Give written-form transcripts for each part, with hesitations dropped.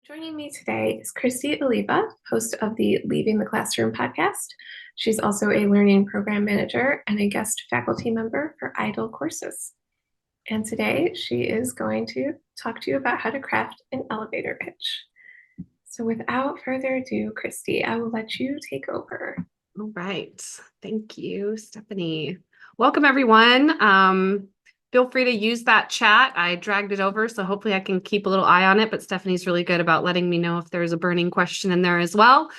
Joining me today is Christy Oliva, host of the Leaving the Classroom podcast. She's also a learning program manager and a guest faculty member for IDLE courses. And today she is going to talk to you about how to craft an elevator pitch. So without further ado, Christy, I will let you take over. All right. Thank you, Stephanie. Welcome, everyone. Feel free to use that chat. I dragged it over, so hopefully I can keep a little eye on it, but Stephanie's really good about letting me know if there's a burning question in there as well.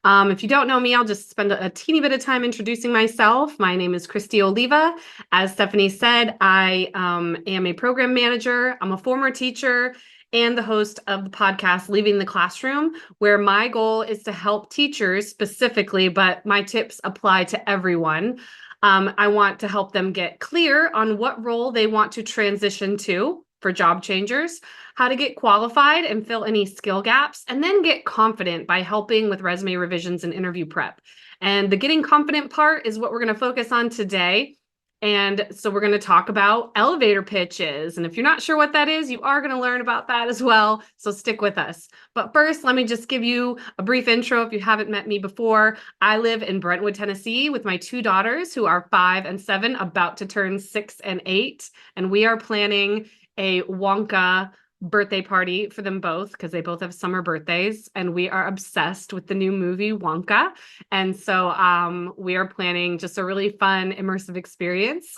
If you don't know me, I'll just spend a teeny bit of time introducing myself. My name is Christy Oliva. As Stephanie said, I am a program manager. I'm a former teacher and the host of the podcast, Leaving the Classroom, where my goal is to help teachers specifically, but my tips apply to everyone. I want to help them get clear on what role they want to transition to for job changers, how to get qualified and fill any skill gaps, and then get confident by helping with resume revisions and interview prep. And the getting confident part is what we're going to focus on today. And so we're going to talk about elevator pitches. And if you're not sure what that is, you are going to learn about that as well. So stick with us. But first, let me just give you a brief intro if you haven't met me before. I live in Brentwood, Tennessee with my two daughters who are 5 and 7, about to turn 6 and 8. And we are planning a Wonka birthday party for them both because they both have summer birthdays, and we are obsessed with the new movie Wonka. And so we are planning just a really fun immersive experience.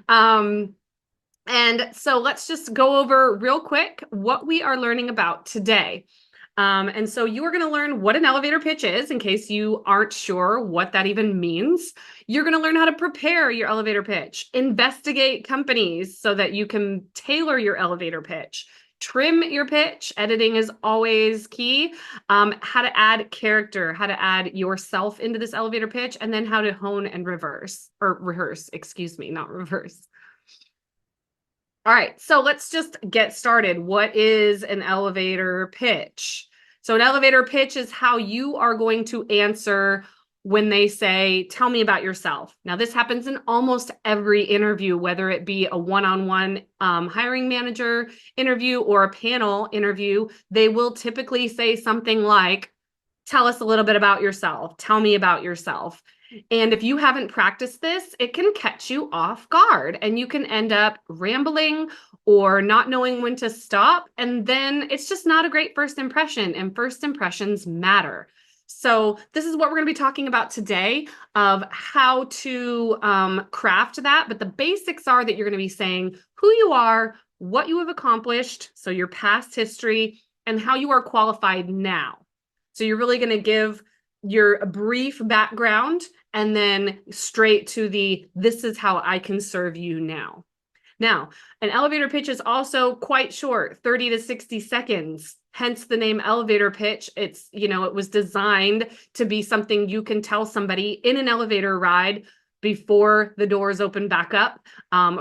And so let's just go over real quick what we are learning about today. And so you are going to learn what an elevator pitch is in case you aren't sure what that even means. You're going to learn how to prepare your elevator pitch, investigate companies so that you can tailor your elevator pitch, trim your pitch. Editing is always key. How to add character, how to add yourself into this elevator pitch, and then how to hone and rehearse, excuse me, not reverse. All right, so let's just get started. What is an elevator pitch? So an elevator pitch is how you are going to answer when they say, tell me about yourself. Now, this happens in almost every interview, whether it be a one-on-one hiring manager interview or a panel interview. They will typically say something like, tell us a little bit about yourself. Tell me about yourself. And if you haven't practiced this, it can catch you off guard and you can end up rambling or not knowing when to stop. And then it's just not a great first impression, and first impressions matter. So this is what we're going to be talking about today, of how to craft that. But the basics are that you're going to be saying who you are, what you have accomplished, so your past history, and how you are qualified now. So you're really going to give your brief background and then straight to this is how I can serve you now. Now, an elevator pitch is also quite short, 30 to 60 seconds, hence the name elevator pitch. It was designed to be something you can tell somebody in an elevator ride before the doors open back up,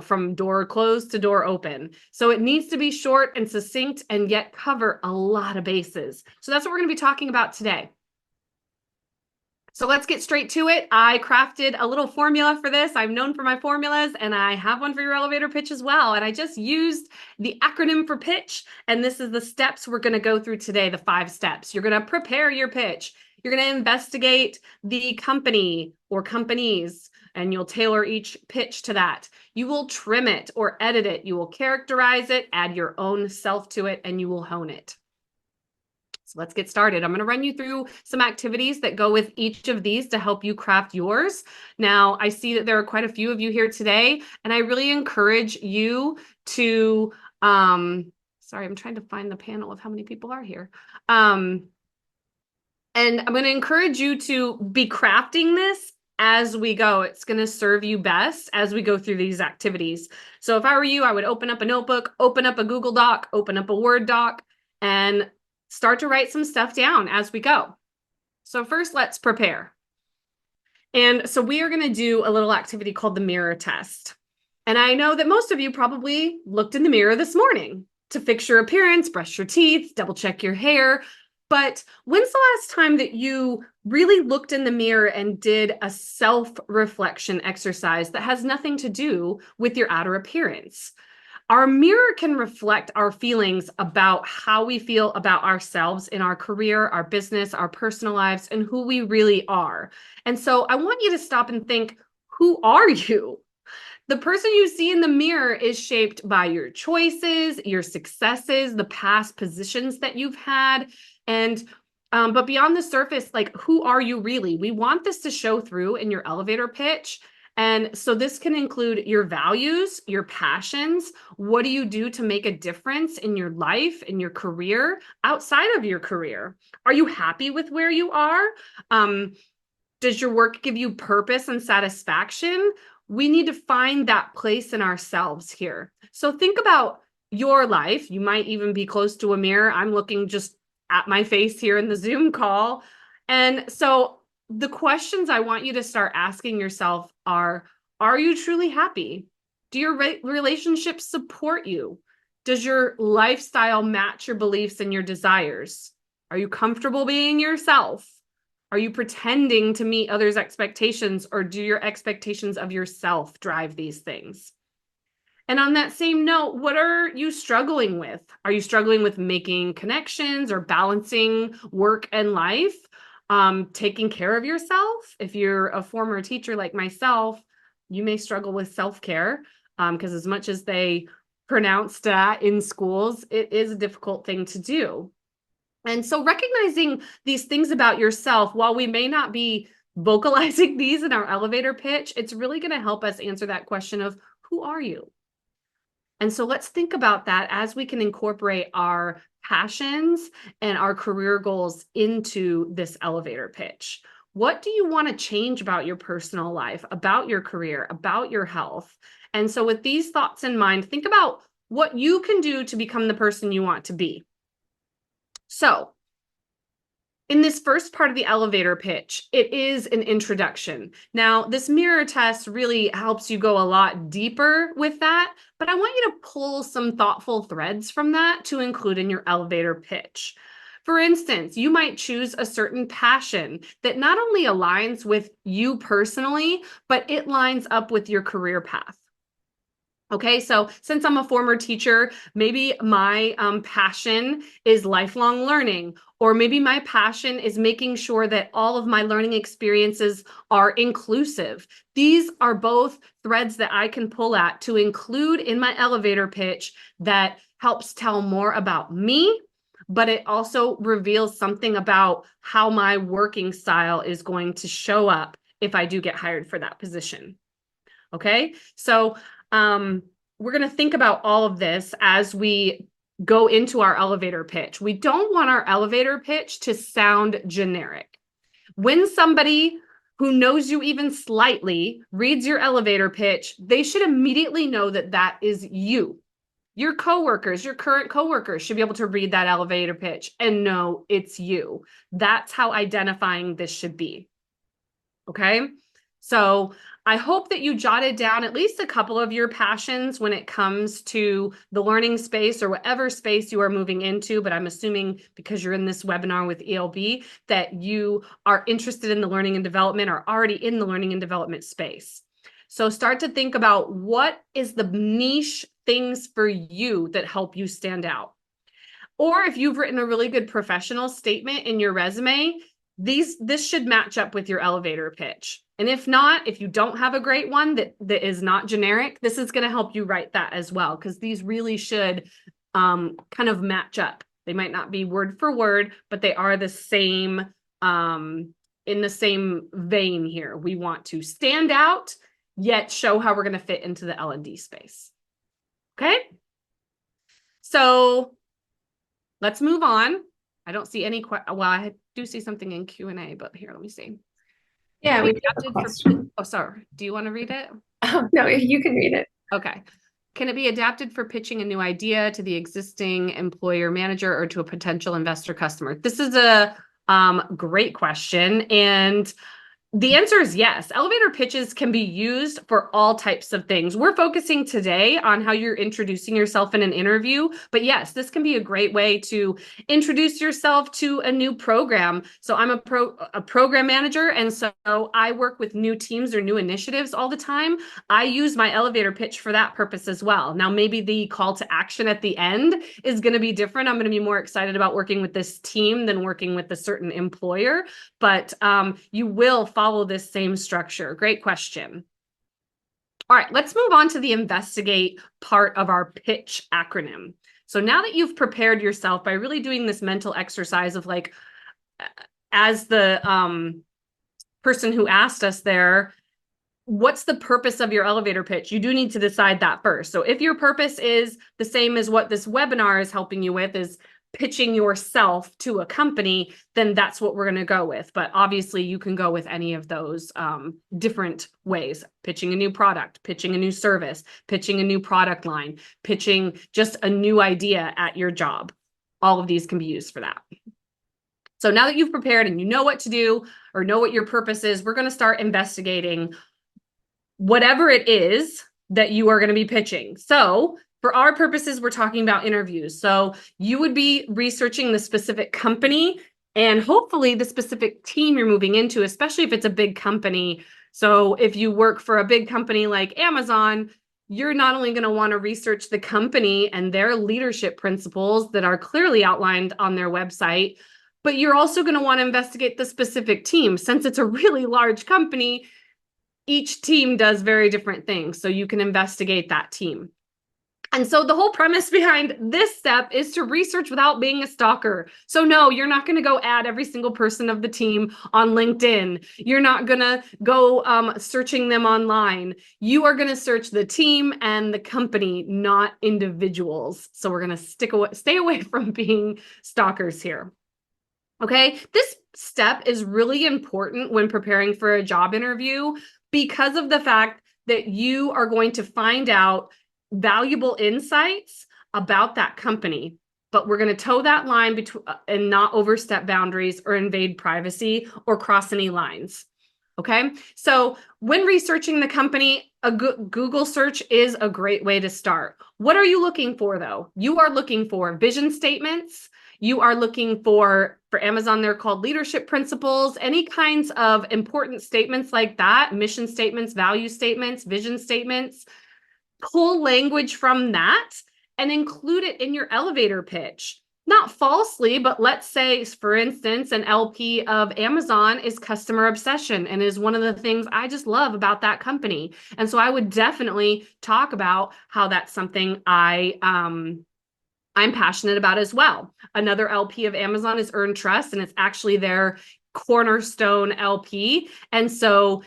from door closed to door open. So it needs to be short and succinct and yet cover a lot of bases. So that's what we're going to be talking about today. So let's get straight to it. I crafted a little formula for this. I'm known for my formulas, and I have one for your elevator pitch as well. And I just used the acronym for pitch. And this is the steps we're going to go through today, the 5 steps. You're going to prepare your pitch. You're going to investigate the company or companies, and you'll tailor each pitch to that. You will trim it or edit it. You will characterize it, add your own self to it, and you will hone it. So let's get started. I'm going to run you through some activities that go with each of these to help you craft yours. Now, I see that there are quite a few of you here today, and I really encourage you to, sorry, I'm trying to find the panel of how many people are here. And I'm going to encourage you to be crafting this as we go. It's going to serve you best as we go through these activities. So if I were you, I would open up a notebook, open up a Google Doc, open up a Word doc, and start to write some stuff down as we go. So first, let's prepare. And so we are going to do a little activity called the mirror test. And I know that most of you probably looked in the mirror this morning to fix your appearance, brush your teeth, double check your hair. But when's the last time that you really looked in the mirror and did a self-reflection exercise that has nothing to do with your outer appearance? Our mirror can reflect our feelings about how we feel about ourselves in our career, our business, our personal lives, and who we really are. And so I want you to stop and think, who are you? The person you see in the mirror is shaped by your choices, your successes, the past positions that you've had. And but beyond the surface, like, who are you really? We want this to show through in your elevator pitch. And so this can include your values, your passions. What do you do to make a difference in your life, in your career, outside of your career? Are you happy with where you are? Does your work give you purpose and satisfaction? We need to find that place in ourselves here. So think about your life. You might even be close to a mirror. I'm looking just at my face here in the Zoom call. And so the questions I want you to start asking yourself are you truly happy? Do your relationships support you? Does your lifestyle match your beliefs and your desires? Are you comfortable being yourself? Are you pretending to meet others' expectations, or do your expectations of yourself drive these things? And on that same note, what are you struggling with? Are you struggling with making connections or balancing work and life? Taking care of yourself? If you're a former teacher like myself, you may struggle with self-care, because as much as they pronounce that in schools, it is a difficult thing to do. And so recognizing these things about yourself, while we may not be vocalizing these in our elevator pitch, it's really going to help us answer that question of, who are you? And so let's think about that as we can incorporate our passions and our career goals into this elevator pitch. What do you want to change about your personal life, about your career, about your health? And so with these thoughts in mind, think about what you can do to become the person you want to be. So in this first part of the elevator pitch, it is an introduction. Now, this mirror test really helps you go a lot deeper with that, but I want you to pull some thoughtful threads from that to include in your elevator pitch. For instance, you might choose a certain passion that not only aligns with you personally, but it lines up with your career path. Okay, so since I'm a former teacher, maybe my passion is lifelong learning, or maybe my passion is making sure that all of my learning experiences are inclusive. These are both threads that I can pull at to include in my elevator pitch that helps tell more about me, but it also reveals something about how my working style is going to show up if I do get hired for that position. Okay, so we're going to think about all of this as we go into our elevator pitch. We don't want our elevator pitch to sound generic. When somebody who knows you even slightly reads your elevator pitch, they should immediately know that that is you. Your coworkers, your current coworkers should be able to read that elevator pitch and know it's you. That's how identifying this should be. Okay, so I hope that you jotted down at least a couple of your passions when it comes to the learning space or whatever space you are moving into. But I'm assuming because you're in this webinar with ELB that you are interested in the learning and development or already in the learning and development space. So start to think about what is the niche things for you that help you stand out. Or if you've written a really good professional statement in your resume, this should match up with your elevator pitch. And if not, if you don't have a great one that is not generic, this is going to help you write that as well, because these really should kind of match up. They might not be word for word, but they are the same, in the same vein here. We want to stand out, yet show how we're going to fit into the L&D space. Okay? So let's move on. I don't see any, well, I do see something in Q&A, but here, let me see. Yeah, we do have a question. Oh, sorry. Do you want to read it? Oh, no, you can read it. Okay. Can it be adapted for pitching a new idea to the existing employer manager or to a potential investor customer? This is a great question. And The answer is yes. Elevator pitches can be used for all types of things. We're focusing today on how you're introducing yourself in an interview, but yes, this can be a great way to introduce yourself to a new program. So I'm a program manager, and so I work with new teams or new initiatives all the time. I use my elevator pitch for that purpose as well. Now, maybe the call to action at the end is going to be different. I'm going to be more excited about working with this team than working with a certain employer, but you will follow this same structure. Great question. All right, let's move on to the investigate part of our pitch acronym. So now that you've prepared yourself by really doing this mental exercise of like, as the person who asked us there, what's the purpose of your elevator pitch? You do need to decide that first. So if your purpose is the same as what this webinar is helping you with, is pitching yourself to a company, then that's what we're going to go with. But obviously you can go with any of those different ways: pitching a new product, pitching a new service, pitching a new product line, pitching just a new idea at your job. All of these can be used for that. So now that you've prepared and you know what to do or know what your purpose is, we're going to start investigating whatever it is that you are going to be pitching. So for our purposes, we're talking about interviews. So you would be researching the specific company and hopefully the specific team you're moving into, especially if it's a big company. So if you work for a big company like Amazon, you're not only going to want to research the company and their leadership principles that are clearly outlined on their website, but you're also going to want to investigate the specific team. Since it's a really large company, each team does very different things. So you can investigate that team. And so the whole premise behind this step is to research without being a stalker. So no, you're not going to go add every single person of the team on LinkedIn. You're not going to go searching them online. You are going to search the team and the company, not individuals. So we're going to stay away from being stalkers here. Okay, this step is really important when preparing for a job interview because of the fact that you are going to find out valuable insights about that company. But we're going to toe that line between and not overstep boundaries or invade privacy or cross any lines. Okay, so when researching the company, a Google search is a great way to start. What are you looking for, though? You are looking for vision statements. You are looking for Amazon, they're called leadership principles, any kinds of important statements like that, mission statements, value statements, vision statements. Pull language from that and include it in your elevator pitch. Not falsely, but let's say, for instance, an LP of Amazon is customer obsession and is one of the things I just love about that company. And so I would definitely talk about how that's something I'm passionate about as well. Another LP of Amazon is Earn Trust, and it's actually their cornerstone LP. And so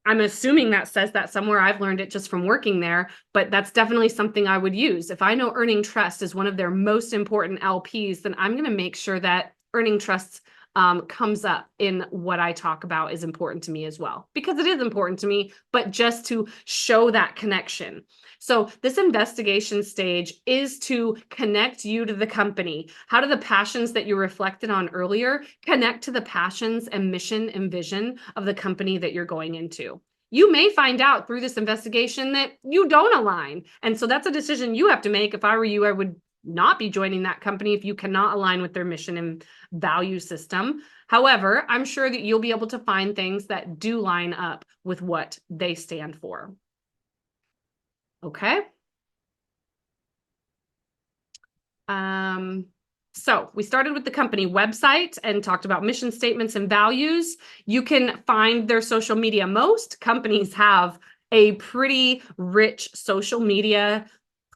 I'm assuming that says that somewhere. I've learned it just from working there, but that's definitely something I would use. If I know Earning Trust is one of their most important LPs, then I'm going to make sure that Earning Trust comes up in what I talk about is important to me as well, because it is important to me, but just to show that connection. So this investigation stage is to connect you to the company. How do the passions that you reflected on earlier connect to the passions and mission and vision of the company that you're going into? You may find out through this investigation that you don't align. And so that's a decision you have to make. If I were you, I would not be joining that company if you cannot align with their mission and value system. However, I'm sure that you'll be able to find things that do line up with what they stand for. Okay. So we started with the company website and talked about mission statements and values. You can find their social media. Most companies have a pretty rich social media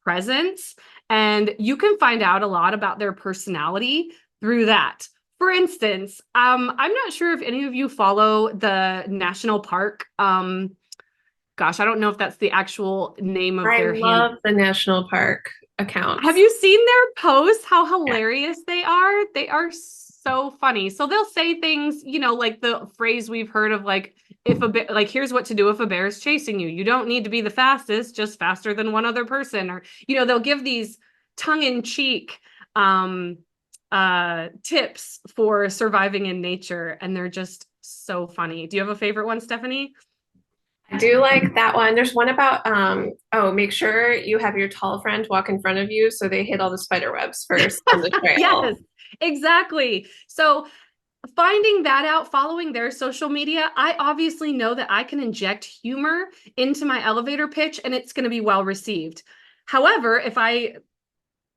presence, and you can find out a lot about their personality through that. For instance, I'm not sure if any of you follow the national park. Gosh, I don't know if that's the actual name of I their love the national park accounts. Have you seen their posts? How Yeah. hilarious they are. They are so funny. So they'll say things, like the phrase we've heard of, like, if a bear, like, here's what to do if a bear is chasing you. You don't need to be the fastest, just faster than one other person. Or, they'll give these tongue-in-cheek tips for surviving in nature, and they're just So funny. Do you have a favorite one, Stephanie? I do like that one. There's one about oh, make sure you have your tall friend walk in front of you so they hit all the spider webs first on the Yes, trail. exactly. So finding that out, following their social media, I obviously know that I can inject humor into my elevator pitch and it's going to be well received. However, if I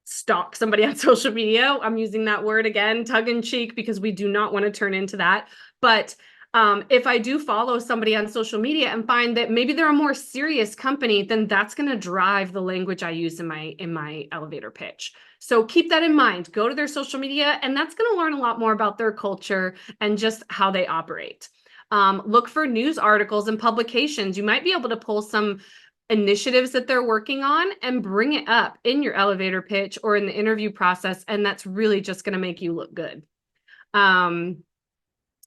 stalk somebody on social media, I'm using that word again, tug in cheek, because we do not want to turn into that. But if I do follow somebody on social media and find that maybe they're a more serious company, then that's going to drive the language I use in my elevator pitch. So keep that in mind. Go to their social media, and that's going to learn a lot more about their culture and just how they operate. Look for news articles and publications. You might be able to pull some initiatives that they're working on and bring it up in your elevator pitch or in the interview process. And that's really just going to make you look good.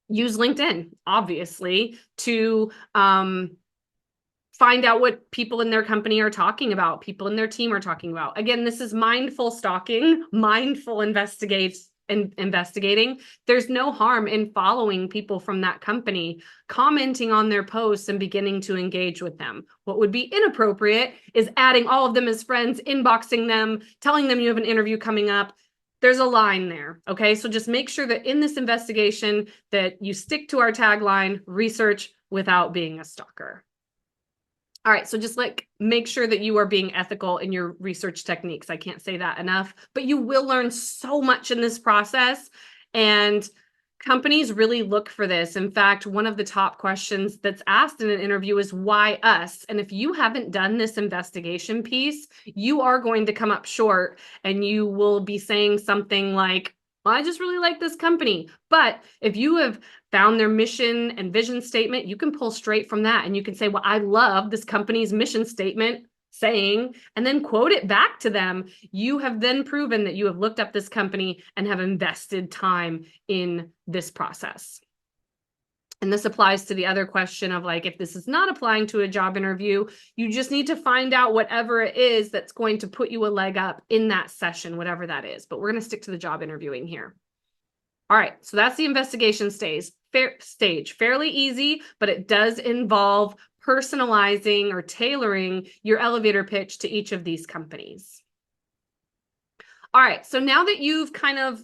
Use LinkedIn, obviously, to find out what people in their company are talking about, people in their team are talking about. Again, this is mindful stalking, mindful investigating. There's no harm in following people from that company, commenting on their posts and beginning to engage with them. What would be inappropriate is adding all of them as friends, inboxing them, telling them you have an interview coming up. There's a line there, okay? So just make sure that in this investigation that you stick to our tagline, research without being a stalker. All right, so just like make sure that you are being ethical in your research techniques. I can't say that enough, but you will learn so much in this process. And companies really look for this. In fact, one of the top questions that's asked in an interview is why us? And if you haven't done this investigation piece, you are going to come up short and you will be saying something like, well, I just really like this company. But if you have found their mission and vision statement, you can pull straight from that and you can say, well, I love this company's mission statement saying, and then quote it back to them. You have then proven that you have looked up this company and have invested time in this process. And this applies to the other question of like, if this is not applying to a job interview, you just need to find out whatever it is that's going to put you a leg up in that session, whatever that is. But we're going to stick to the job interviewing here. All right, so that's the investigation stage. Fairly easy, but it does involve personalizing or tailoring your elevator pitch to each of these companies. All right, so now that you've kind of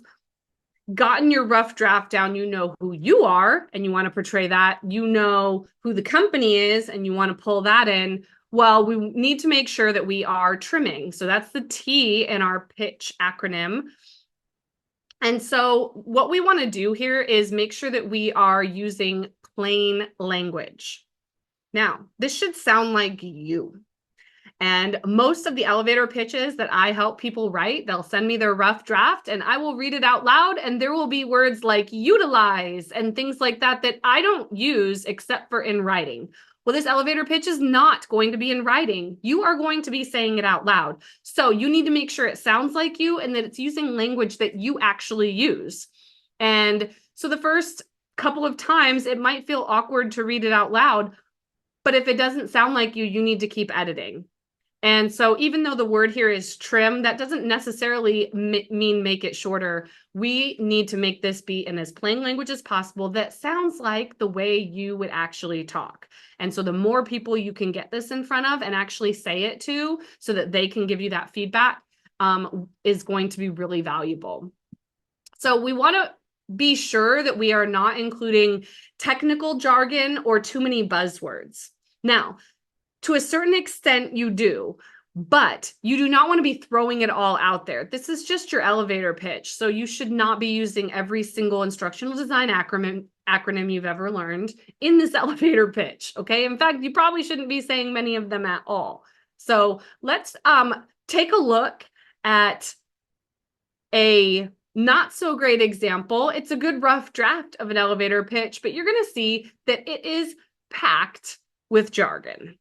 gotten your rough draft down, you know who you are and you want to portray that, you know who the company is and you want to pull that in. Well, we need to make sure that we are trimming. So that's the T in our pitch acronym. And so what we want to do here is make sure that we are using plain language. Now, this should sound like you. And most of the elevator pitches that I help people write, they'll send me their rough draft and I will read it out loud. And there will be words like utilize and things like that that I don't use except for in writing. Well, this elevator pitch is not going to be in writing. You are going to be saying it out loud. So you need to make sure it sounds like you and that it's using language that you actually use. And so the first couple of times, it might feel awkward to read it out loud. But if it doesn't sound like you, you need to keep editing. And so even though the word here is trim, that doesn't necessarily mean make it shorter. We need to make this be in as plain language as possible that sounds like the way you would actually talk. And so the more people you can get this in front of and actually say it to so that they can give you that feedback is going to be really valuable. So we want to be sure that we are not including technical jargon or too many buzzwords. Now, to a certain extent, you do, but you do not want to be throwing it all out there. This is just your elevator pitch. So you should not be using every single instructional design acronym you've ever learned in this elevator pitch, okay? In fact, you probably shouldn't be saying many of them at all. So let's take a look at a not so great example. It's a good rough draft of an elevator pitch, but you're going to see that it is packed with jargon.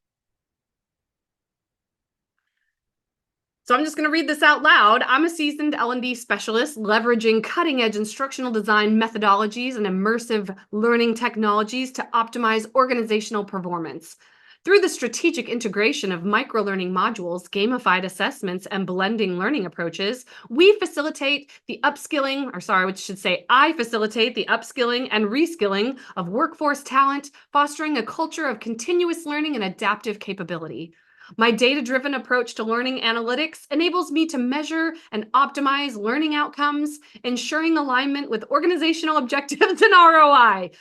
So I'm just going to read this out loud. I'm a seasoned L&D specialist leveraging cutting-edge instructional design methodologies and immersive learning technologies to optimize organizational performance. Through the strategic integration of microlearning modules, gamified assessments, and blending learning approaches, we facilitate the upskilling, or sorry, I should say I facilitate the upskilling and reskilling of workforce talent, fostering a culture of continuous learning and adaptive capability. My data-driven approach to learning analytics enables me to measure and optimize learning outcomes, ensuring alignment with organizational objectives and ROI.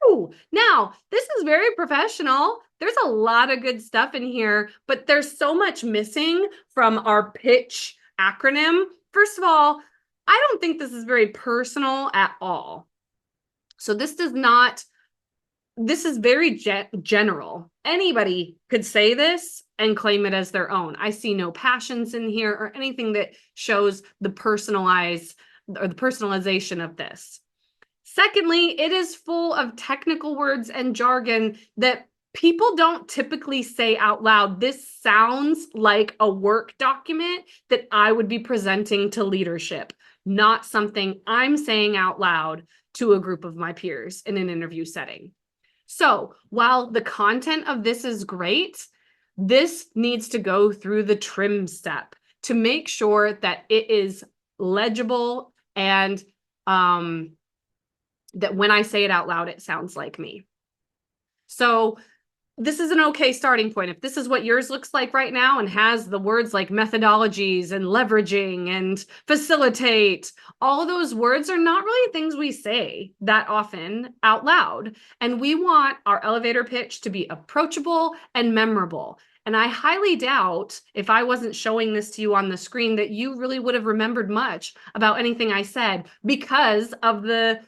Woo! Now, this is very professional. There's a lot of good stuff in here, but there's so much missing from our pitch acronym. First of all, I don't think this is very personal at all. So this is very general. Anybody could say this and claim it as their own. I see no passions in here or anything that shows the personalization of this. Secondly, it is full of technical words and jargon that people don't typically say out loud. This sounds like a work document that I would be presenting to leadership, not something I'm saying out loud to a group of my peers in an interview setting. So while the content of this is great, this needs to go through the trim step to make sure that it is legible and that when I say it out loud, it sounds like me. So this is an okay starting point. If this is what yours looks like right now and has the words like methodologies and leveraging and facilitate, all of those words are not really things we say that often out loud. And we want our elevator pitch to be approachable and memorable. And I highly doubt, if I wasn't showing this to you on the screen, that you really would have remembered much about anything I said because of the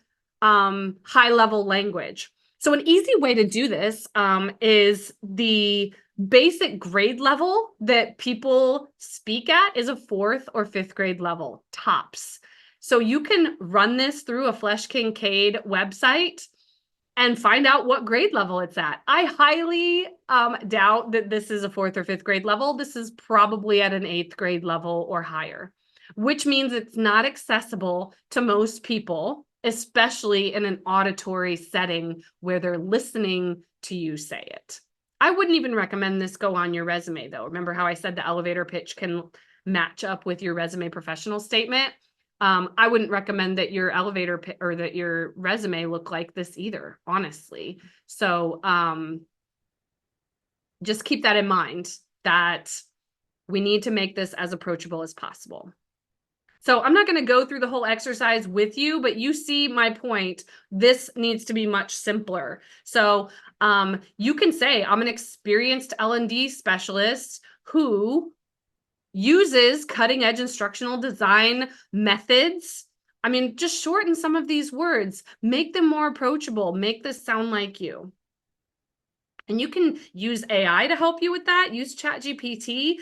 high level language. So an easy way to do this is the basic grade level that people speak at is a 4th or 5th grade level, tops. So you can run this through a Flesch Kincaid website and find out what grade level it's at. I highly doubt that this is a 4th or 5th grade level. This is probably at an 8th grade level or higher, which means it's not accessible to most people, especially in an auditory setting where they're listening to you say it. I wouldn't even recommend this go on your resume, though. Remember how I said the elevator pitch can match up with your resume professional statement? I wouldn't recommend that your elevator or that your resume look like this either, honestly. So just keep that in mind, that we need to make this as approachable as possible. So I'm not going to go through the whole exercise with you, but you see my point. This needs to be much simpler. So you can say, I'm an experienced L&D specialist who uses cutting edge instructional design methods. I mean, just shorten some of these words, make them more approachable, make this sound like you. And you can use AI to help you with that. Use ChatGPT.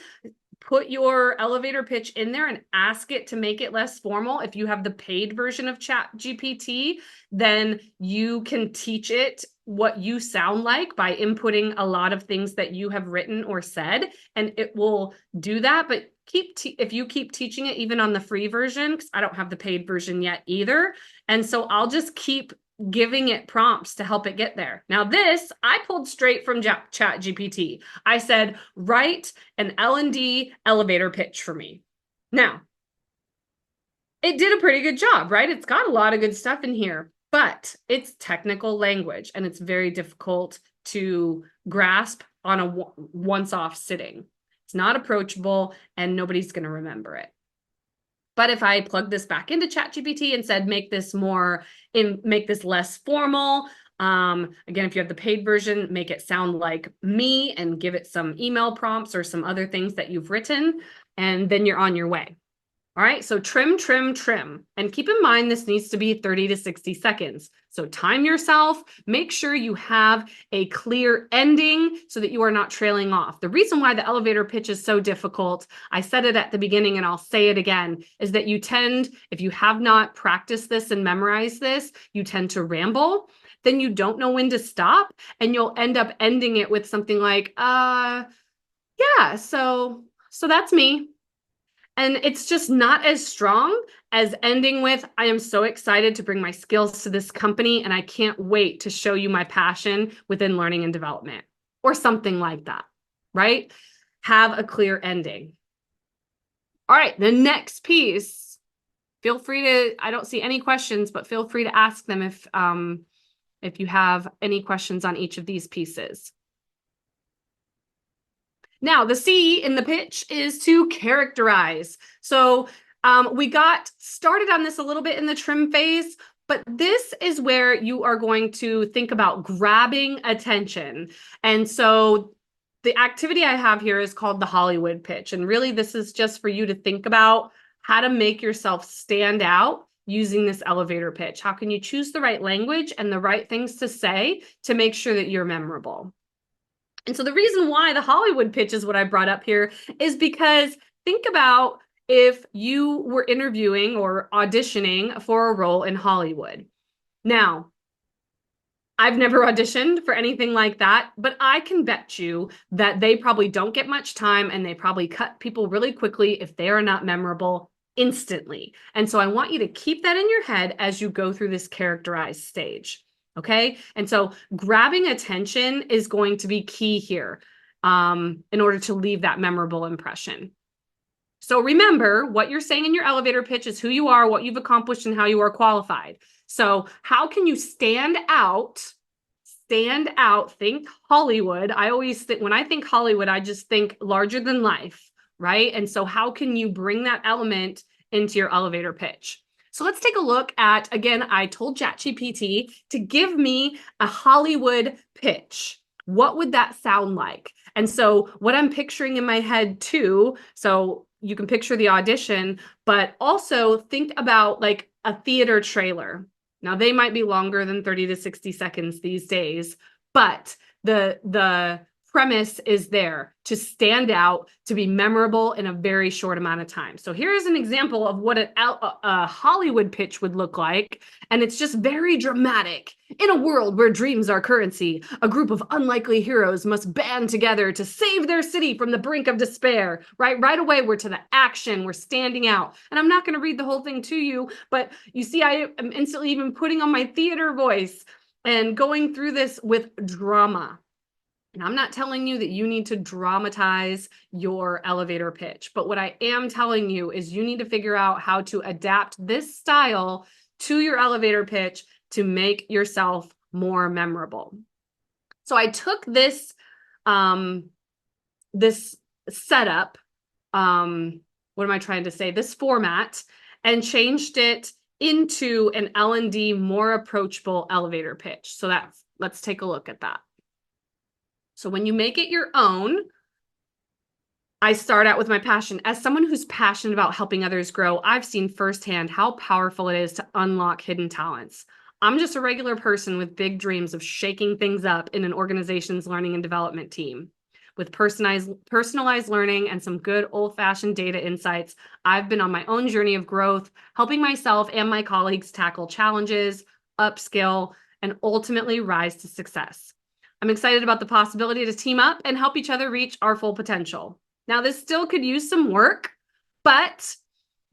Put your elevator pitch in there and ask it to make it less formal. If you have the paid version of ChatGPT, then you can teach it what you sound like by inputting a lot of things that you have written or said, and it will do that. But if you keep teaching it, even on the free version, because I don't have the paid version yet either. And so I'll just keep giving it prompts to help it get there. Now this, I pulled straight from ChatGPT. I said, write an L&D elevator pitch for me. Now, it did a pretty good job, right? It's got a lot of good stuff in here, but it's technical language and it's very difficult to grasp on a once-off sitting. It's not approachable and nobody's going to remember it. But if I plug this back into ChatGPT and said, make this less formal, again, if you have the paid version, make it sound like me and give it some email prompts or some other things that you've written, and then you're on your way. All right, so trim, trim, trim. And keep in mind, this needs to be 30 to 60 seconds. So time yourself, make sure you have a clear ending so that you are not trailing off. The reason why the elevator pitch is so difficult, I said it at the beginning and I'll say it again, is that you tend, if you have not practiced this and memorized this, you tend to ramble. Then you don't know when to stop and you'll end up ending it with something like, yeah, so that's me. And it's just not as strong as ending with, I am so excited to bring my skills to this company and I can't wait to show you my passion within learning and development. or something like that, right? Have a clear ending. All right, the next piece, feel free to, I don't see any questions, but feel free to ask them if you have any questions on each of these pieces. Now, the C in the pitch is to characterize. So we got started on this a little bit in the trim phase, but this is where you are going to think about grabbing attention. And so the activity I have here is called the Hollywood pitch. And really, this is just for you to think about how to make yourself stand out using this elevator pitch. How can you choose the right language and the right things to say to make sure that you're memorable? And so the reason why the Hollywood pitch is what I brought up here is because think about if you were interviewing or auditioning for a role in Hollywood. Now, I've never auditioned for anything like that, but I can bet you that they probably don't get much time and they probably cut people really quickly if they are not memorable instantly. And so I want you to keep that in your head as you go through this characterized stage. Okay. And so grabbing attention is going to be key here in order to leave that memorable impression. So remember, what you're saying in your elevator pitch is who you are, what you've accomplished, and how you are qualified. So how can you stand out? Stand out, think Hollywood. I always think, when I think Hollywood, I just think larger than life, right? And so how can you bring that element into your elevator pitch? So let's take a look at, again, I told ChatGPT to give me a Hollywood pitch. What would that sound like? And so what I'm picturing in my head too, so you can picture the audition, but also think about like a theater trailer. Now they might be longer than 30 to 60 seconds these days, but the premise is there to stand out, to be memorable in a very short amount of time. So here's an example of what a Hollywood pitch would look like. And it's just very dramatic. In a world where dreams are currency, a group of unlikely heroes must band together to save their city from the brink of despair, right? Right away, we're to the action, we're standing out. And I'm not going to read the whole thing to you, but you see, I am instantly even putting on my theater voice and going through this with drama. And I'm not telling you that you need to dramatize your elevator pitch, but what I am telling you is you need to figure out how to adapt this style to your elevator pitch to make yourself more memorable. So I took this, this setup, what am I trying to say? This format, and changed it into an L&D more approachable elevator pitch. So let's take a look at that. So when you make it your own, I start out with my passion. As someone who's passionate about helping others grow, I've seen firsthand how powerful it is to unlock hidden talents. I'm just a regular person with big dreams of shaking things up in an organization's learning and development team. With personalized learning and some good old-fashioned data insights, I've been on my own journey of growth, helping myself and my colleagues tackle challenges, upskill, and ultimately rise to success. I'm excited about the possibility to team up and help each other reach our full potential. Now, this still could use some work, but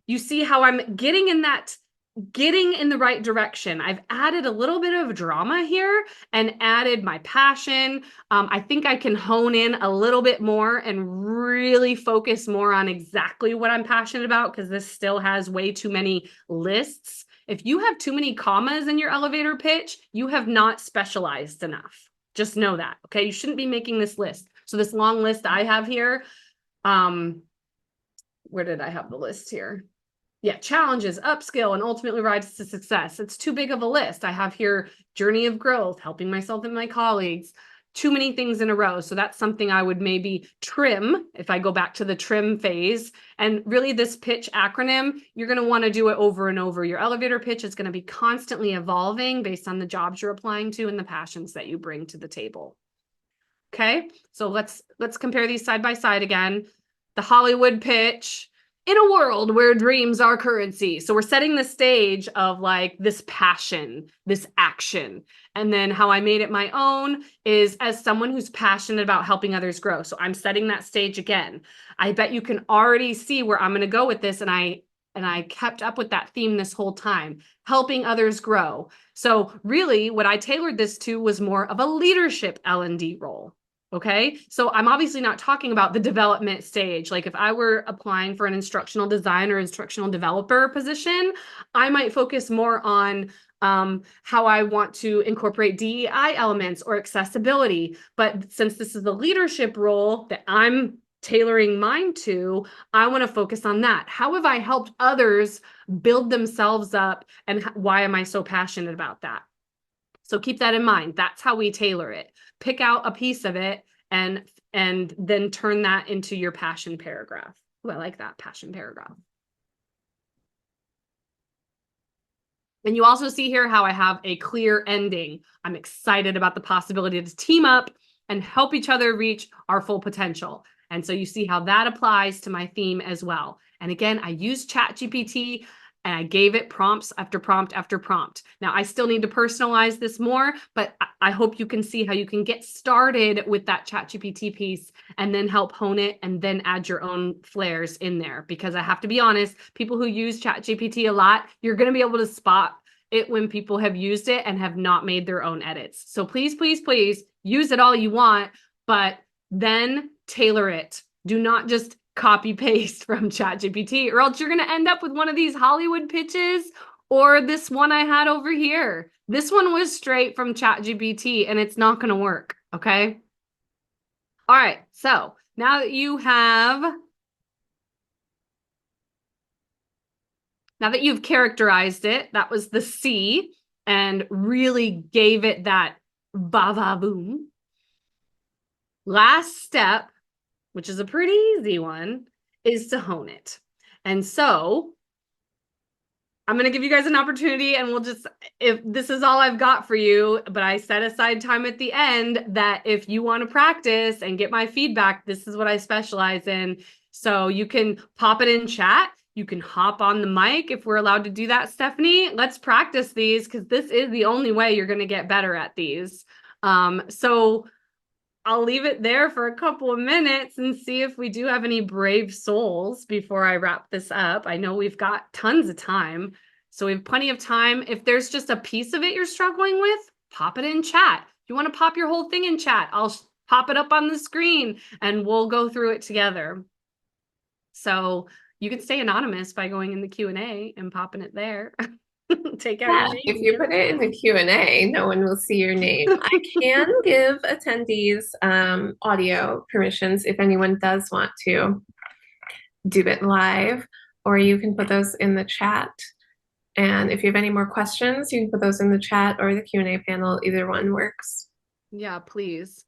you see how I'm getting in the right direction. I've added a little bit of drama here and added my passion. I think I can hone in a little bit more and really focus more on exactly what I'm passionate about, because this still has way too many lists. If you have too many commas in your elevator pitch, you have not specialized enough. Just know that, okay? You shouldn't be making this list. So this long list I have here, where did I have the list here? Yeah, challenges, upskill, and ultimately rise to success. It's too big of a list. I have here journey of growth, helping myself and my colleagues, too many things in a row. So that's something I would maybe trim if I go back to the trim phase. And really this pitch acronym, you're going to want to do it over and over. Your elevator pitch is going to be constantly evolving based on the jobs you're applying to and the passions that you bring to the table. Okay, so let's compare these side by side again. The Hollywood pitch. In a world where dreams are currency. So we're setting the stage of like this passion, this action. And then how I made it my own is as someone who's passionate about helping others grow. So I'm setting that stage again. I bet you can already see where I'm going to go with this. And I kept up with that theme this whole time, helping others grow. So really what I tailored this to was more of a leadership L&D role. Okay, so I'm obviously not talking about the development stage. Like if I were applying for an instructional design or instructional developer position, I might focus more on how I want to incorporate DEI elements or accessibility. But since this is a leadership role that I'm tailoring mine to, I want to focus on that. How have I helped others build themselves up, and why am I so passionate about that? So keep that in mind. That's how we tailor it. Pick out a piece of it and then turn that into your passion paragraph. Ooh, I like that, passion paragraph. And you also see here how I have a clear ending. I'm excited about the possibility to team up and help each other reach our full potential. And so you see how that applies to my theme as well. And again, I used ChatGPT and I gave it prompts after prompt after prompt. Now, I still need to personalize this more, but I hope you can see how you can get started with that ChatGPT piece and then help hone it and then add your own flares in there. Because I have to be honest, people who use ChatGPT a lot, you're going to be able to spot it when people have used it and have not made their own edits. So please, please, please use it all you want, but then tailor it. Do not just copy paste from ChatGPT, or else you're going to end up with one of these Hollywood pitches or this one I had over here. This one was straight from ChatGPT and it's not going to work. Okay. All right. So now that you've characterized it, that was the C, and really gave it that ba boom. Last step, which is a pretty easy one, is to hone it. And so I'm going to give you guys an opportunity, and we'll just, if this is all I've got for you, but I set aside time at the end that if you want to practice and get my feedback, this is what I specialize in. So you can pop it in chat. You can hop on the mic if we're allowed to do that, Stephanie. Let's practice these because this is the only way you're going to get better at these. So I'll leave it there for a couple of minutes and see if we do have any brave souls before I wrap this up. I know we've got tons of time, so we have plenty of time. If there's just a piece of it you're struggling with, pop it in chat. If you want to pop your whole thing in chat, I'll pop it up on the screen and we'll go through it together. So you can stay anonymous by going in the Q&A and popping it there. Take out your Yeah, name. if you put it in the Q&A, no one will see your name. I can give attendees audio permissions if anyone does want to do it live, or you can put those in the chat. And if you have any more questions, you can put those in the chat or the Q&A panel. Either one works. Yeah, please.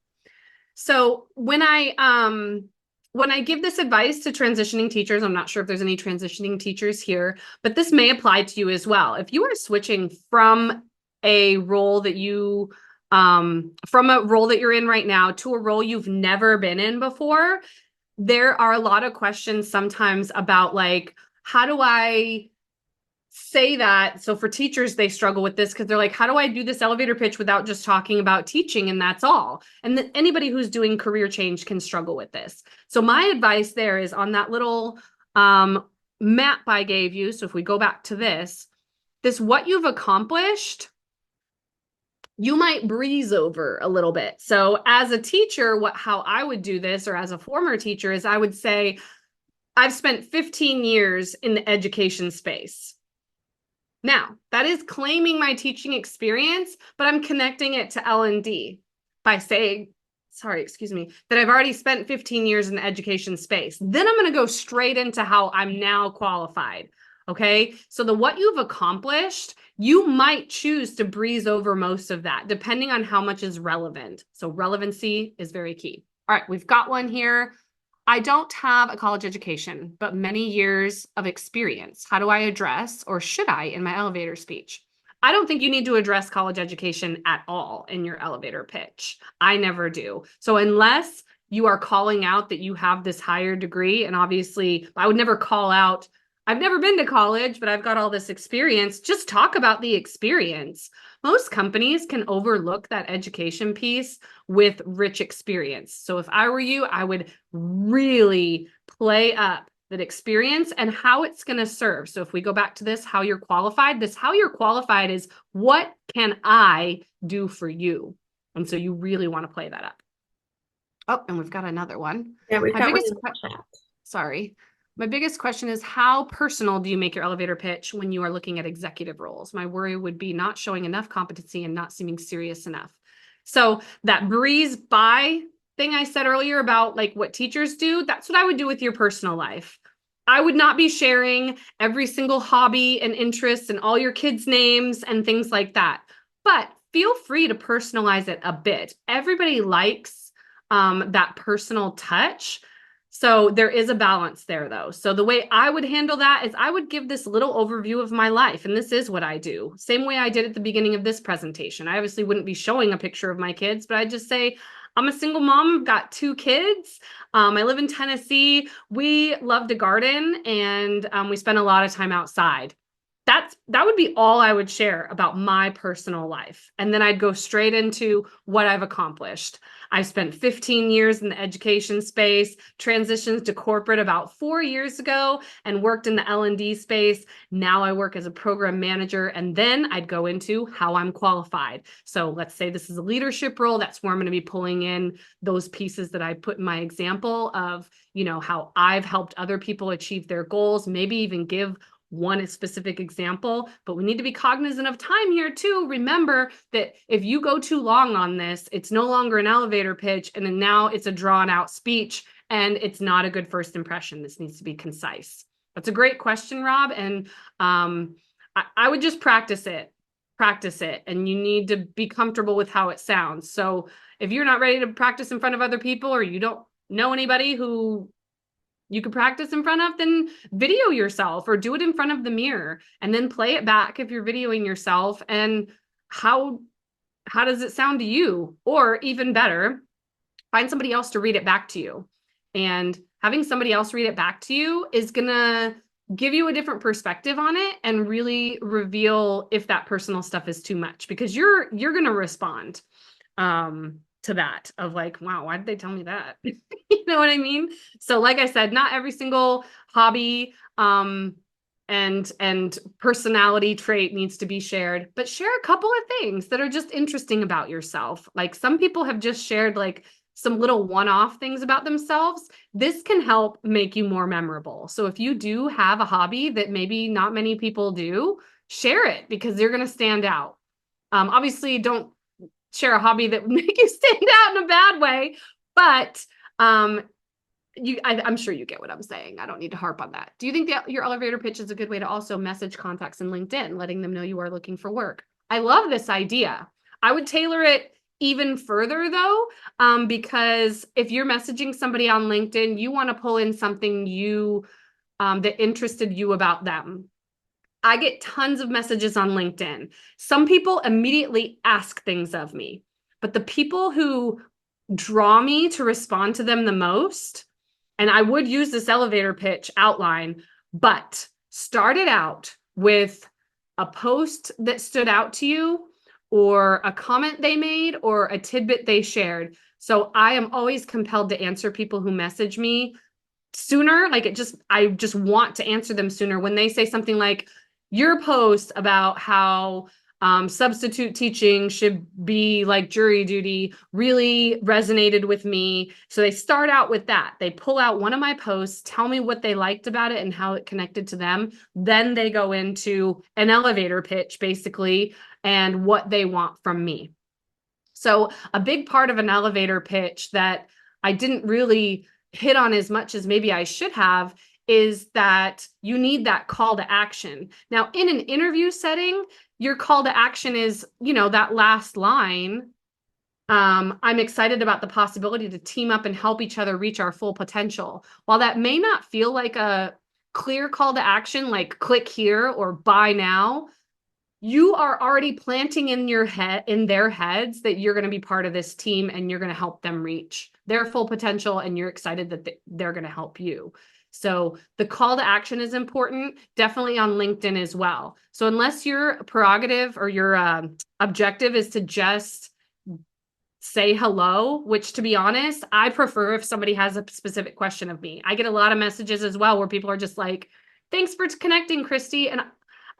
So when I give this advice to transitioning teachers, I'm not sure if there's any transitioning teachers here, but this may apply to you as well. If you are switching from a role that you from a role that you're in right now to a role you've never been in before, there are a lot of questions sometimes about like, how do I say that? So for teachers, they struggle with this because they're like, how do I do this elevator pitch without just talking about teaching and that's all? And anybody who's doing career change can struggle with this. So my advice there is on that little map I gave you. So if we go back to this what you've accomplished, you might breeze over a little bit. So as a teacher, how I would do this, or as a former teacher, is I would say, I've spent 15 years in the education space. Now, that is claiming my teaching experience, but I'm connecting it to L&D by saying, that I've already spent 15 years in the education space. Then I'm going to go straight into how I'm now qualified. Okay. So what you've accomplished, you might choose to breeze over most of that, depending on how much is relevant. So relevancy is very key. All right. We've got one here. I don't have a college education, but many years of experience. How do I address, or should I, in my elevator speech? I don't think you need to address college education at all in your elevator pitch. I never do. So unless you are calling out that you have this higher degree, and obviously I would never call out, I've never been to college, but I've got all this experience. Just talk about the experience. Most companies can overlook that education piece with rich experience. So if I were you, I would really play up that experience and how it's going to serve. So if we go back to this, how you're qualified, is what can I do for you? And so you really want to play that up. Oh, and we've got another one. Yeah, we've My got one biggest in the chat. Sorry. My biggest question is how personal do you make your elevator pitch when you are looking at executive roles? My worry would be not showing enough competency and not seeming serious enough. So that breeze by thing I said earlier about like what teachers do, that's what I would do with your personal life. I would not be sharing every single hobby and interest and all your kids' names and things like that. But feel free to personalize it a bit. Everybody likes that personal touch. So there is a balance there, though. So the way I would handle that is I would give this little overview of my life. And this is what I do. Same way I did at the beginning of this presentation. I obviously wouldn't be showing a picture of my kids, but I'd just say, I'm a single mom, I've got 2 kids. I live in Tennessee. We love to garden and we spend a lot of time outside. That would be all I would share about my personal life. And then I'd go straight into what I've accomplished. I've spent 15 years in the education space, transitioned to corporate about 4 years ago and worked in the L&D space. Now I work as a program manager, and then I'd go into how I'm qualified. So let's say this is a leadership role. That's where I'm going to be pulling in those pieces that I put in my example of, how I've helped other people achieve their goals, maybe even give one specific example, but we need to be cognizant of time here too. Remember that if you go too long on this, it's no longer an elevator pitch, and then now it's a drawn out speech, and it's not a good first impression. This needs to be concise. That's a great question, Rob. And I would just practice it, and you need to be comfortable with how it sounds. So if you're not ready to practice in front of other people, or you don't know anybody who you could practice in front of, then video yourself or do it in front of the mirror and then play it back if you're videoing yourself. And how does it sound to you? Or even better, find somebody else to read it back to you. And having somebody else read it back to you is gonna give you a different perspective on it and really reveal if that personal stuff is too much, because you're gonna respond to that of like, wow, why did they tell me that? You know what I mean? So like I said, not every single hobby and personality trait needs to be shared, but share a couple of things that are just interesting about yourself. Like some people have just shared like some little one-off things about themselves. This can help make you more memorable. So if you do have a hobby that maybe not many people do, share it because you're going to stand out. Obviously, don't share a hobby that would make you stand out in a bad way, but I'm sure you get what I'm saying. I don't need to harp on that. Do you think that your elevator pitch is a good way to also message contacts in LinkedIn, letting them know you are looking for work? I love this idea. I would tailor it even further though, because if you're messaging somebody on LinkedIn, you want to pull in something that interested you about them. I get tons of messages on LinkedIn. Some people immediately ask things of me, but the people who draw me to respond to them the most, and I would use this elevator pitch outline, but start it out with a post that stood out to you, or a comment they made, or a tidbit they shared. So I am always compelled to answer people who message me sooner. I just want to answer them sooner when they say something like, your post about how substitute teaching should be like jury duty really resonated with me. So they start out with that. They pull out one of my posts, tell me what they liked about it and how it connected to them. Then they go into an elevator pitch, basically, and what they want from me. So a big part of an elevator pitch that I didn't really hit on as much as maybe I should have is that you need that call to action. Now, in an interview setting, your call to action is, that last line. I'm excited about the possibility to team up and help each other reach our full potential. While that may not feel like a clear call to action, like click here or buy now, you are already planting in their heads that you're going to be part of this team and you're going to help them reach their full potential, and you're excited that they're going to help you. So the call to action is important, definitely on LinkedIn as well. So unless your prerogative or your objective is to just say hello, which to be honest, I prefer if somebody has a specific question of me. I get a lot of messages as well where people are just like, thanks for connecting, Christy. And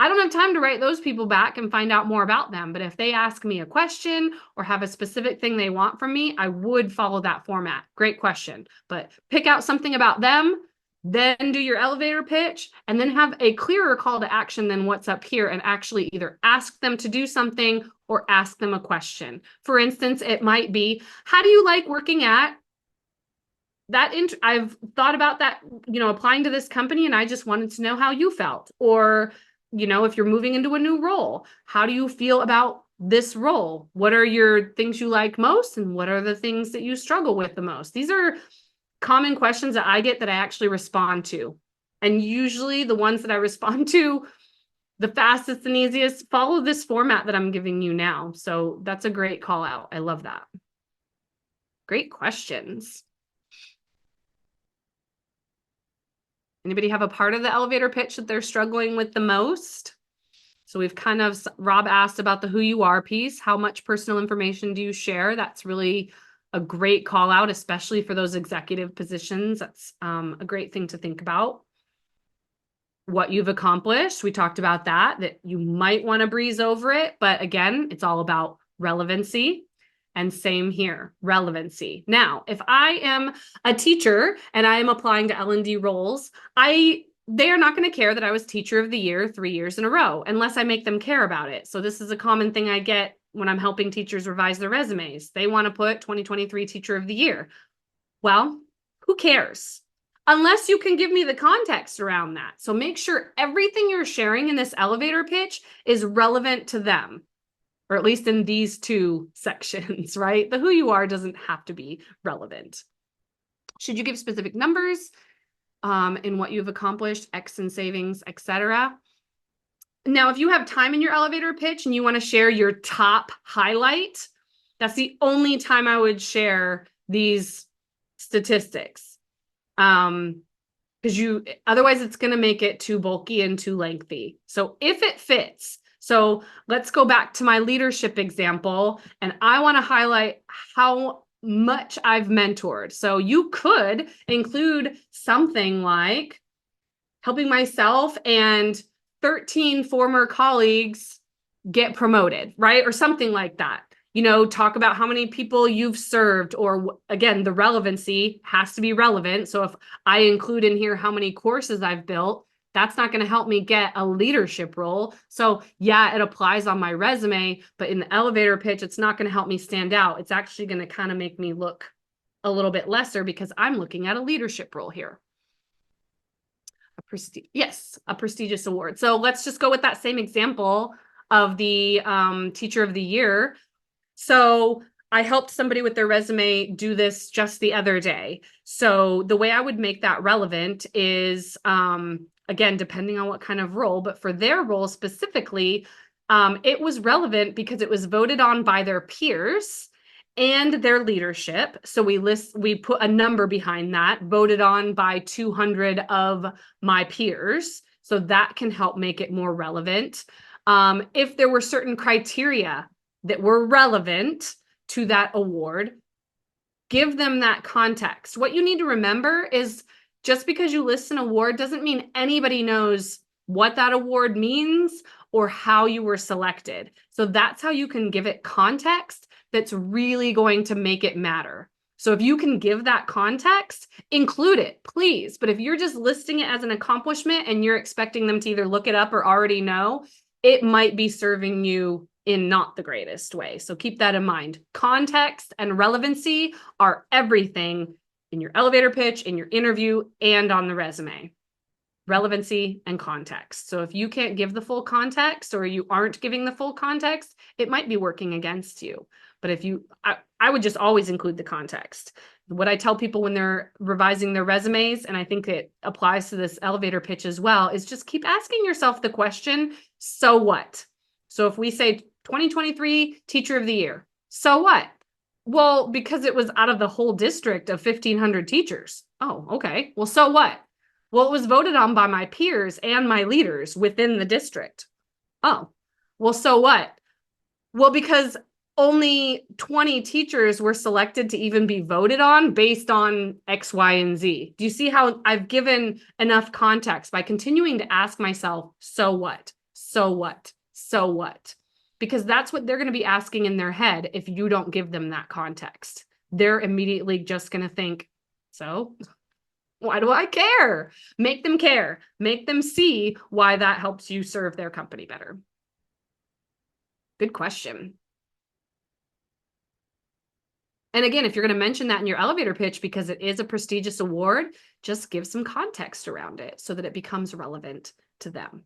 I don't have time to write those people back and find out more about them. But if they ask me a question or have a specific thing they want from me, I would follow that format. Great question. But pick out something about them, then do your elevator pitch, and then have a clearer call to action than what's up here, and actually either ask them to do something or ask them a question. For instance, it might be, how do you like working at that? I've thought about that, applying to this company, and I just wanted to know how you felt. Or, if you're moving into a new role, how do you feel about this role? What are your things you like most, and what are the things that you struggle with the most? These are common questions that I get that I actually respond to. And usually the ones that I respond to the fastest and easiest follow this format that I'm giving you now. So that's a great call out. I love that. Great questions. Anybody have a part of the elevator pitch that they're struggling with the most? So we've Rob asked about the who you are piece. How much personal information do you share? That's really a great call out, especially for those executive positions. That's a great thing to think about. What you've accomplished, we talked about that you might want to breeze over it. But again, it's all about relevancy. And same here, relevancy. Now, if I am a teacher and I am applying to L&D roles, they are not going to care that I was Teacher of the Year 3 years in a row unless I make them care about it. So this is a common thing I get when I'm helping teachers revise their resumes. They want to put 2023 Teacher of the Year. Well, who cares? Unless you can give me the context around that. So make sure everything you're sharing in this elevator pitch is relevant to them, or at least in these two sections, right? The who you are doesn't have to be relevant. Should you give specific numbers in what you've accomplished, X in savings, etc.? Now, if you have time in your elevator pitch and you want to share your top highlight, that's the only time I would share these statistics. Because otherwise it's going to make it too bulky and too lengthy. So if it fits, so let's go back to my leadership example, and I want to highlight how much I've mentored. So you could include something like helping myself and 13 former colleagues get promoted, right? Or something like that. Talk about how many people you've served, or again, the relevancy has to be relevant. So if I include in here how many courses I've built, that's not going to help me get a leadership role. So yeah, it applies on my resume, but in the elevator pitch, it's not going to help me stand out. It's actually going to kind of make me look a little bit lesser because I'm looking at a leadership role here. A prestigious award. So let's just go with that same example of the Teacher of the Year. So I helped somebody with their resume do this just the other day. So the way I would make that relevant is, again, depending on what kind of role, but for their role specifically, it was relevant because it was voted on by their peers and their leadership. So we put a number behind that, voted on by 200 of my peers. So that can help make it more relevant. If there were certain criteria that were relevant to that award, give them that context. What you need to remember is just because you list an award doesn't mean anybody knows what that award means or how you were selected. So that's how you can give it context that's really going to make it matter. So if you can give that context, include it, please. But if you're just listing it as an accomplishment and you're expecting them to either look it up or already know, it might be serving you in not the greatest way. So keep that in mind. Context and relevancy are everything in your elevator pitch, in your interview, and on the resume. Relevancy and context. So if you can't give the full context or you aren't giving the full context, it might be working against you. But if I would just always include the context. What I tell people when they're revising their resumes, and I think it applies to this elevator pitch as well, is just keep asking yourself the question, so what? So if we say 2023 Teacher of the Year, so what? Well, because it was out of the whole district of 1,500 teachers. Oh, okay. Well, so what? Well, it was voted on by my peers and my leaders within the district. Oh, well, so what? Well, because only 20 teachers were selected to even be voted on based on X, Y, and Z. Do you see how I've given enough context by continuing to ask myself, so what? so what? So what? Because that's what they're going to be asking in their head if you don't give them that context. They're immediately just going to think, so why do I care? Make them care. Make them see why that helps you serve their company better. Good question. And again, if you're going to mention that in your elevator pitch because it is a prestigious award, just give some context around it so that it becomes relevant to them.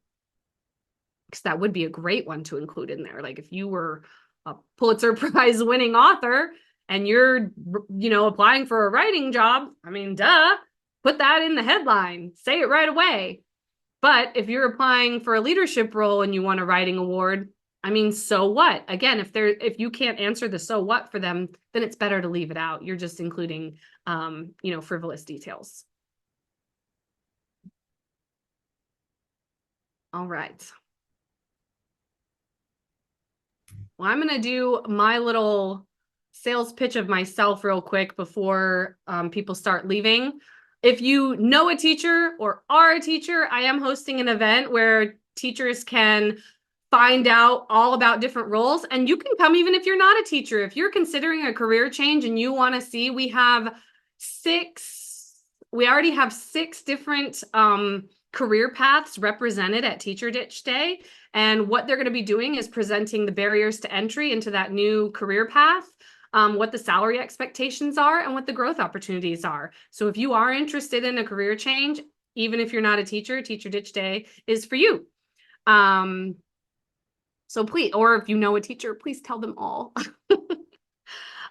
Because that would be a great one to include in there. Like if you were a Pulitzer Prize winning author and you're, applying for a writing job, I mean, duh, put that in the headline, say it right away. But if you're applying for a leadership role and you want a writing award, I mean, so what? Again, if you can't answer the so what for them, then it's better to leave it out. You're just including, frivolous details. All right. Well, I'm going to do my little sales pitch of myself real quick before people start leaving. If you know a teacher or are a teacher, I am hosting an event where teachers can find out all about different roles. And you can come even if you're not a teacher. If you're considering a career change and you want to see, we already have 6 different career paths represented at Teacher Ditch Day. And what they're going to be doing is presenting the barriers to entry into that new career path, what the salary expectations are, and what the growth opportunities are. So if you are interested in a career change, even if you're not a teacher, Teacher Ditch Day is for you. So please, or if you know a teacher, please tell them all.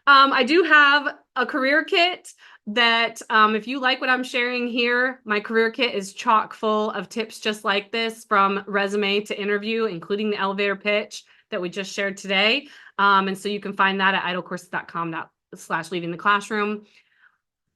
I do have a career kit that if you like what I'm sharing here, my career kit is chock full of tips just like this, from resume to interview, including the elevator pitch that we just shared today. And so you can find that at idlecourses.com/leaving the classroom.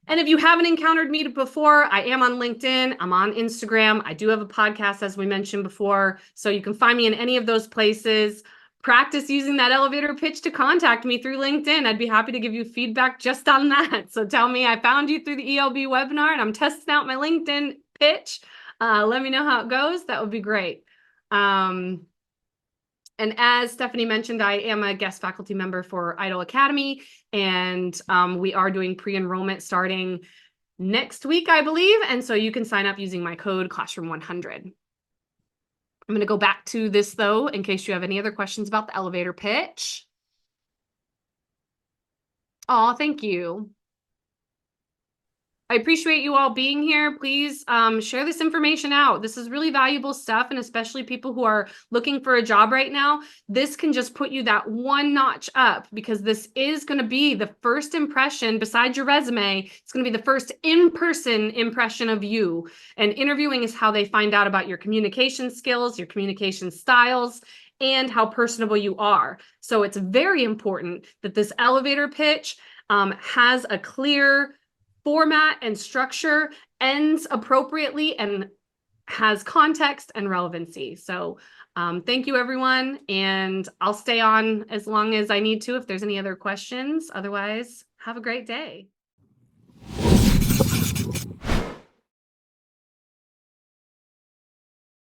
And if you haven't encountered me before, I am on LinkedIn. I'm on Instagram. I do have a podcast, as we mentioned before. So you can find me in any of those places. Practice using that elevator pitch to contact me through LinkedIn. I'd be happy to give you feedback just on that. So tell me I found you through the ELB webinar and I'm testing out my LinkedIn pitch. Let me know how it goes. That would be great. And as Stephanie mentioned, I am a guest faculty member for IDLE Academy, and we are doing pre-enrollment starting next week, I believe. And so you can sign up using my code Classroom100. I'm going to go back to this, though, in case you have any other questions about the elevator pitch. Oh, thank you. I appreciate you all being here. Please share this information out. This is really valuable stuff, and especially people who are looking for a job right now, this can just put you that one notch up, because this is going to be the first impression besides your resume. It's going to be the first in-person impression of you. And interviewing is how they find out about your communication skills, your communication styles, and how personable you are. So it's very important that this elevator pitch has a clear format and structure, ends appropriately, and has context and relevancy. So thank you, everyone. And I'll stay on as long as I need to if there's any other questions. Otherwise, have a great day.